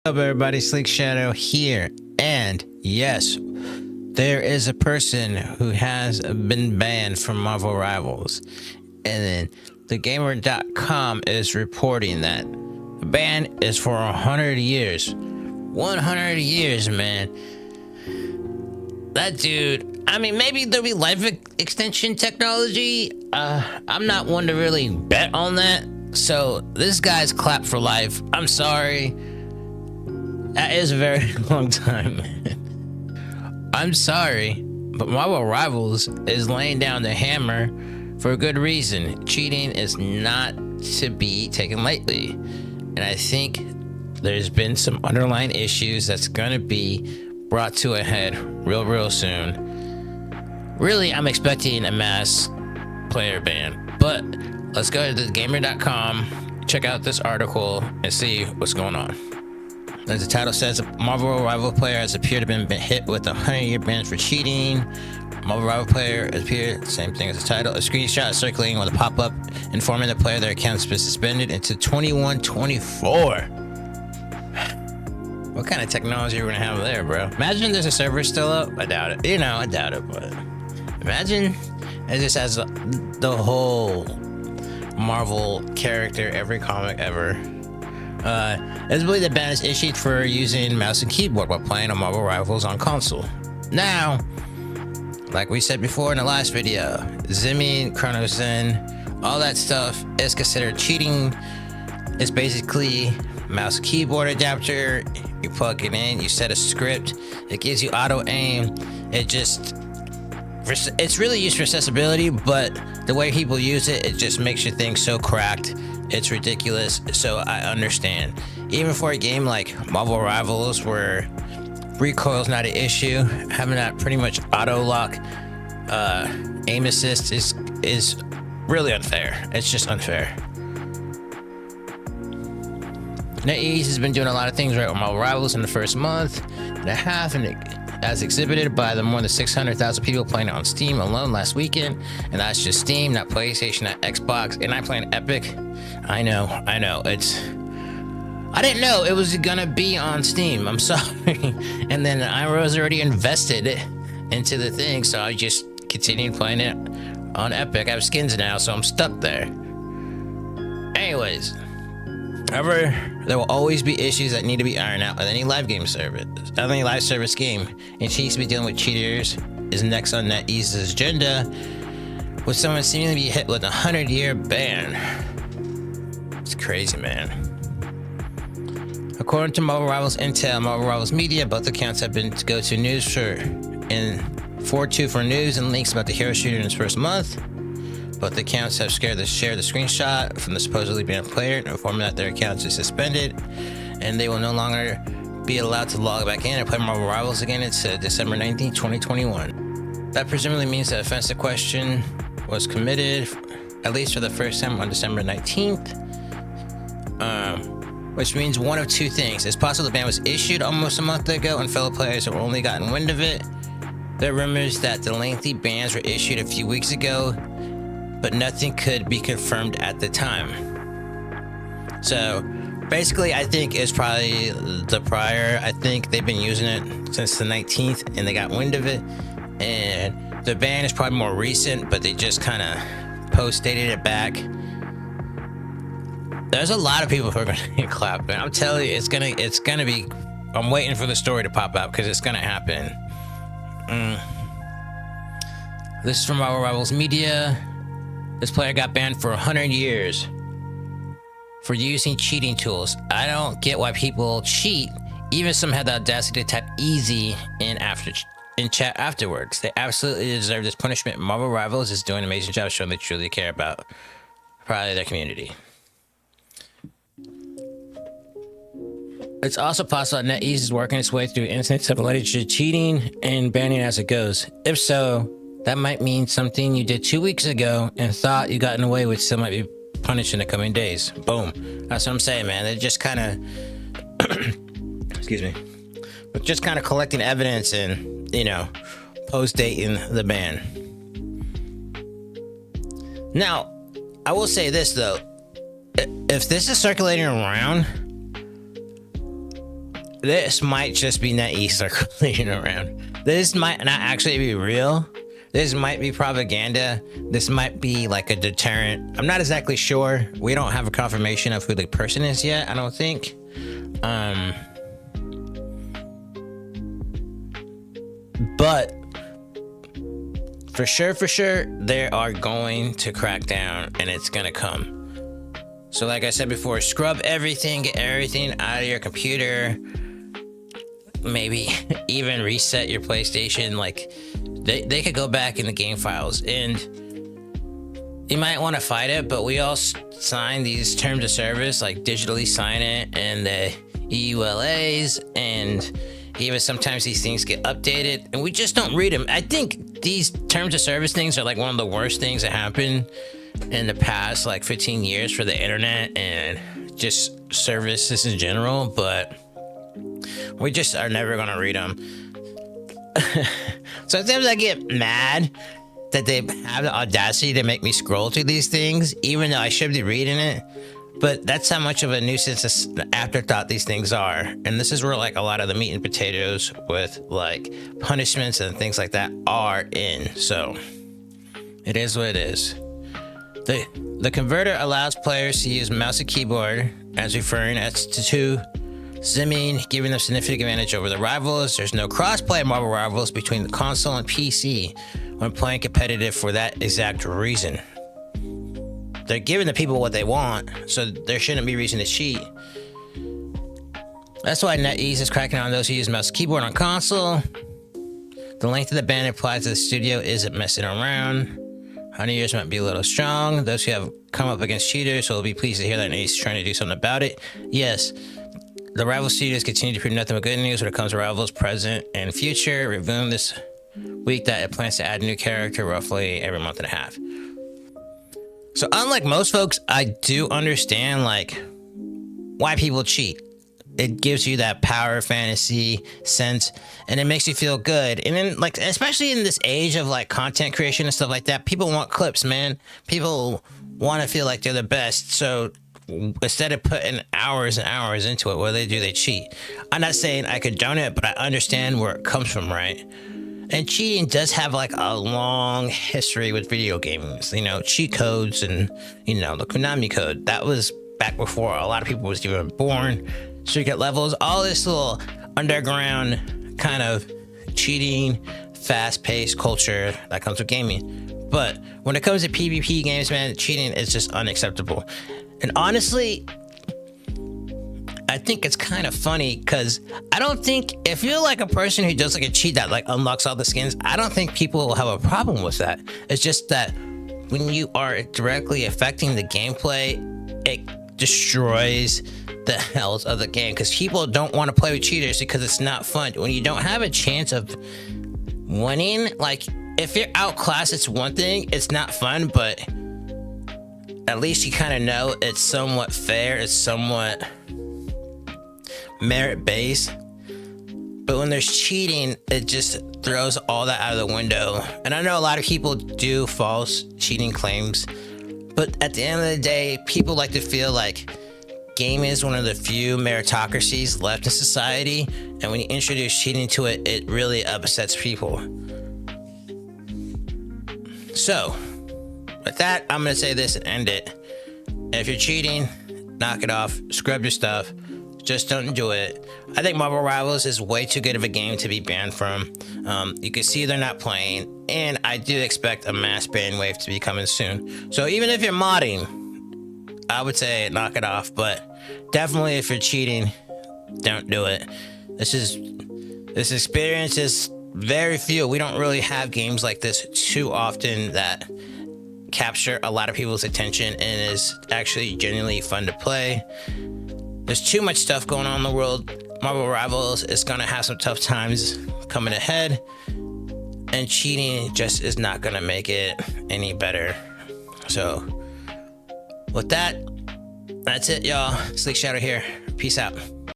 Up everybody, Sleek Shadow here, and yes, there is a person who has been banned from Marvel Rivals, and then thegamer.com is reporting that the ban is for 100 years. 100 years, man. That dude, I mean, maybe there'll be life extension technology. I'm not one to really bet on that, so this guy's clapped for life. I'm sorry. That is a very long time, man. I'm sorry, but Marvel Rivals is laying down the hammer for a good reason. Cheating is not to be taken lightly. And I think there's been some underlying issues that's going to be brought to a head real soon. Really, I'm expecting a mass player ban. But let's go to thegamer.com, check out this article, and see what's going on. As the title says, a Marvel Rival player has appeared to have been hit with a 100-year ban for cheating. Marvel Rival player appeared, same thing as the title. A screenshot circulating with a pop-up informing the player their account has been suspended into 2124. What kind of technology are we gonna have there, bro? Imagine there's a server still up. I doubt it. I doubt it, but imagine it just has the whole Marvel character, every comic ever. It's believed the ban is issued for using mouse and keyboard while playing on Marvel Rivals on console. Now, like we said before in the last video, Zimming, Chronozen, all that stuff is considered cheating. It's basically mouse keyboard adapter. You plug it in, you set a script, it gives you auto aim. It's really used for accessibility, but the way people use it, it just makes your thing so cracked. It's ridiculous, so I understand. Even for a game like Marvel Rivals, where recoil's not an issue, having that pretty much auto lock aim assist is really unfair. It's just unfair. Netease has been doing a lot of things right with Marvel Rivals in the first month and a half, and as exhibited by the more than 600,000 people playing it on Steam alone last weekend. And that's just Steam, not PlayStation, not Xbox, and I'm playing Epic. I know, I didn't know it was gonna be on Steam, I'm sorry. And then I was already invested into the thing, so I just continued playing it on Epic. I have skins now, so I'm stuck there. Anyways, however, there will always be issues that need to be ironed out with any live service game, and cheats to be dealing with cheaters is next on Netease's agenda, with someone seemingly be hit with a 100-year ban. It's crazy, man. According to Marvel Rivals Intel, Marvel Rivals Media, both accounts have been to go to news for news and links about the hero shooter in its first month. Both accounts have shared the screenshot from the supposedly banned player, informing that their accounts are suspended and they will no longer be allowed to log back in and play Marvel Rivals again until December 19, 2021. That presumably means the offensive question was committed, at least for the first time, on December 19th. Which means one of two things. It's possible the ban was issued almost a month ago and fellow players have only gotten wind of it. There are rumors that the lengthy bans were issued a few weeks ago, but nothing could be confirmed at the time. So basically, I think it's probably the prior. I think they've been using it since the 19th and they got wind of it. And the ban is probably more recent, but they just kind of post-dated it back. There's a lot of people who are going to get clapped, man. I'm telling you, it's gonna be. I'm waiting for the story to pop out because it's gonna happen. This is from Marvel Rivals Media. This player got banned for 100 years for using cheating tools. I don't get why people cheat. Even some had the audacity to type easy in chat afterwards. They absolutely deserve this punishment. Marvel Rivals is doing an amazing job showing they truly care about probably their community. It's also possible that Netease is working its way through incidents of alleged cheating and banning as it goes. If so, that might mean something you did 2 weeks ago and thought you gotten away with still might be punished in the coming days. Boom. That's what I'm saying, man. They're just kind of, excuse me, but just kind of collecting evidence and, post-dating the ban. Now, I will say this, though. If this is circulating around, this might just be Netease circulating around. This might not actually be real. This might be propaganda. This might be like a deterrent. I'm not exactly sure. We don't have a confirmation of who the person is yet, I don't think. But for sure, they are going to crack down, and it's gonna come. So like I said before, scrub everything, get everything out of your computer. Maybe even reset your PlayStation. Like they could go back in the game files, and you might want to fight it, but we all sign these terms of service, like digitally sign it, and the EULAs, and even sometimes these things get updated and we just don't read them. I think these terms of service things are like one of the worst things that happened in the past like 15 years for the internet and just services in general, but we just are never gonna read them. So sometimes I get mad that they have the audacity to make me scroll through these things, even though I should be reading it. But that's how much of a nuisance, afterthought these things are. And this is where like a lot of the meat and potatoes with like punishments and things like that are in. So it is what it is. The converter allows players to use mouse and keyboard as referring as to Zimming, giving them significant advantage over the rivals. There's no cross-play Marvel Rivals between the console and PC when playing competitive for that exact reason. They're giving the people what they want, so there shouldn't be reason to cheat. That's why Netease is cracking on those who use mouse and keyboard on console. The length of the ban applies to the studio isn't messing around. 100 years might be a little strong. Those who have come up against cheaters will be pleased to hear that Netease is trying to do something about it. Yes. The rival studios continue to prove nothing but good news when it comes to rivals present and future, revealing this week that it plans to add a new character roughly every month and a half. So unlike most folks, I do understand like why people cheat. It gives you that power fantasy sense and it makes you feel good. And then like, especially in this age of like content creation and stuff like that, people want clips, man. People want to feel like they're the best. So instead of putting hours and hours into it, what do? They cheat. I'm not saying I condone it, but I understand where it comes from, right? And cheating does have like a long history with video games, you know, cheat codes and, you know, the Konami code. That was back before a lot of people was even born. Secret levels, all this little underground kind of cheating, fast-paced culture that comes with gaming. But when it comes to PvP games, man, cheating is just unacceptable. And honestly, I think it's kind of funny because I don't think if you're like a person who does like a cheat that like unlocks all the skins, I don't think people will have a problem with that. It's just that when you are directly affecting the gameplay, it destroys the health of the game because people don't want to play with cheaters because it's not fun. When you don't have a chance of winning, like if you're outclassed, it's one thing, it's not fun, but at least you kind of know it's somewhat fair, it's somewhat merit-based. But when there's cheating, it just throws all that out of the window. And I know a lot of people do false cheating claims, but at the end of the day, people like to feel like gaming is one of the few meritocracies left in society, and when you introduce cheating to it, it really upsets people. So with that, I'm gonna say this and end it. If you're cheating, knock it off, scrub your stuff, just don't do it. I think Marvel Rivals is way too good of a game to be banned from. You can see they're not playing, and I do expect a mass ban wave to be coming soon. So even if you're modding, I would say knock it off, but definitely if you're cheating, don't do it. This experience is very few. We don't really have games like this too often that capture a lot of people's attention and is actually genuinely fun to play. There's too much stuff going on in the world. Marvel Rivals is gonna have some tough times coming ahead, and cheating just is not gonna make it any better. So with that, that's it, y'all. Sleek Shadow here. Peace out.